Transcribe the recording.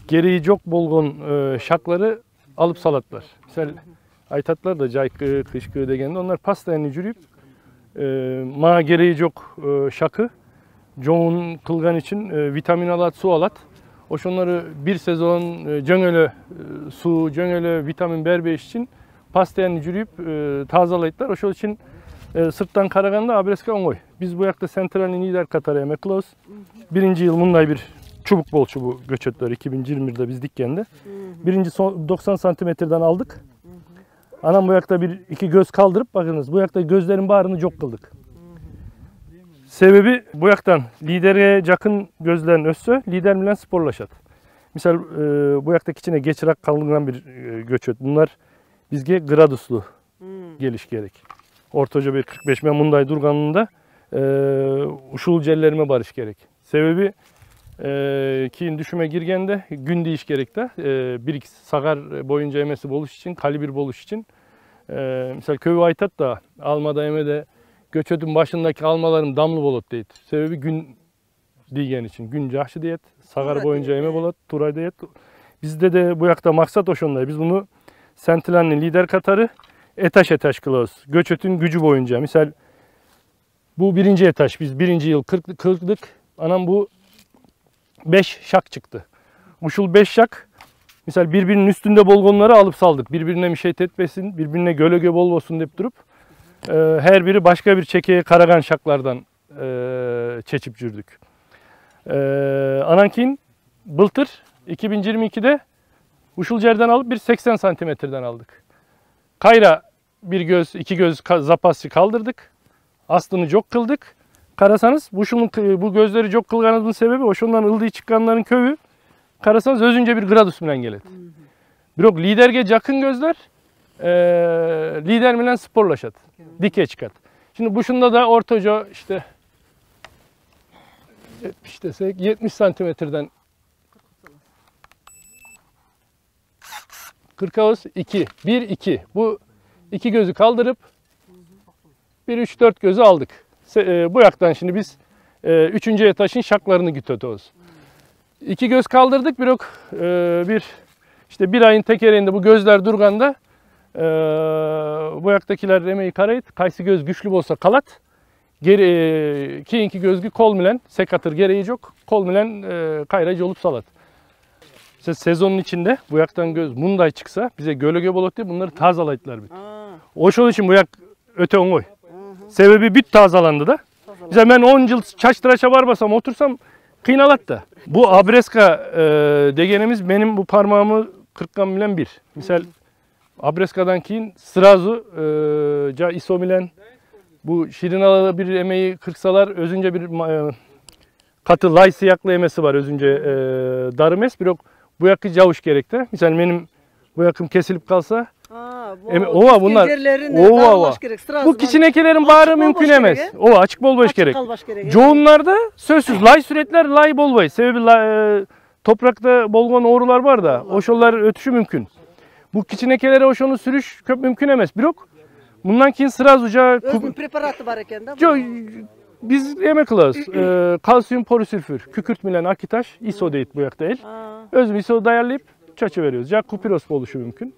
gereği çok bolgon şakları alıp salatlar. Misal aytatlar da caykı, kışkı degende onlar pastayını jürüyüp ma gereği çok şakı çoğun kılgan için vitamin alat, su alat. Oşonları bir sezon jöngölö su, jöngölö vitamin berbeş için pastayını jürüyüp tazalaytlar. Oşol için sırttan karaganda Abreska oңой. Biz bu yakta sentralni lider Katar'a emek kılıyoruz. Birinci yıl bunday bir çubuk bol çubuğu göçötler 2021'de biz dikkende. Birinci 90 santimetreden aldık. Anam bu yakta bir iki göz kaldırıp bakınız bu yakta gözlerin bağrını çok kıldık. Sebebi bu yaktan lidere yakın gözlerin össö lider bilen sporlaşat. Misal bu yakta içine geçirak kalınan bir göçöt. Bunlar bizge graduslu geliş gerek. Ortaca bir 45 men bunday durganında uşul cellerime barış gerek. Sebebi kiyin düşüme girgende gün değiş gerek de bir iki sagar boyunca emesi boluş için, kalibir boluş için misal köyü aytat da almada emede göçötün başındaki almalarım damlı bolot deyit. Sebebi gün diyen için. Gün cahşı diyet, sagar boyunca eme bolot, turay diyet. Bizde de bu yakta maksat oşonday. Biz bunu sentilenli lider katarı etaş kılıyoruz. Göçötün gücü boyunca. Misal bu birinci etaş. Biz birinci yıl kırdık. Anam bu 5 şak çıktı. Uşul 5 şak. Misal birbirinin üstünde bolgonları alıp saldık. Birbirine bir şey tetmesin, birbirine gölge bol olsun deyip durup her biri başka bir çekeye karagan şaklardan çeçip jürdük. Anankin bıltır 2022'de Uşulcer'den alıp bir 80 santimetreden aldık. Kayra bir göz, iki göz zapası kaldırdık. Aslını çok kıldık. Karasanız bu gözleri çok kılganızın sebebi o şundan ıldığı çıkanların köyü. Karasanız özünce bir gradus bilen gelet. Birok liderge yakın gözler lider bilen sporlaşat. Dike çıkat. Şimdi bu şunda da ortaca işte 70 santimetreden 40 ağız 2. 1 2. Bu iki gözü kaldırıp 1 3 4 gözü aldık. Bu yaktan şimdi biz 3. etaşın şaklarını gütötüyoruz. İki göz kaldırdık bir ayın tekerinde bu gözler durganda bu yaktakiler emeği karayıt. Kaysı göz güçlü olsa kalat. Geri kiyinki gözgü kol bilen sekatır gereği yok. Kol bilen kayracı olup salat. Sezonun içinde bu yaktan göz munday çıksa bize gölge bolot diye bunları tazalaytlar bir. Oşol için bu yak öte oңой. Sebebi büt tazalandı da. Mesela ben 10 yıl çaç tıraşa barbasam otursam kıynalat da. Bu Abreska degenimiz benim bu parmağımı kırkkan bilen bir. Misal Abreska'dan kiyin sırazu ca iso bilen bu şirinalı bir emeği kırksalar özünce bir katı lay siyaklı emesi var özünce darımes. Bu yakı cavuş gerekte. Misal benim bu yakım kesilip kalsa ova bunlar ova. Bu kiçinekelerin bağrı mümkün emez. Ova açık bol boş gerek. Çoğunlarda sözsüz lay süretler lay bol boy. Sebebi toprakta bolgon oğrular var da oşollar ötüşü mümkün. Bu kiçinekelere oşonu sürüş köp mümkün emez. Birok bundan kiyin sıraz uca özün preparatı var eken de. Biz yemek kılıyoruz. Kalsiyum polisülfür, kükürt bilen akitaş, iso deyit bu yakta el. Özüm iso dayarlayıp çaçı veriyoruz. Ja kupiros oluşu mümkün.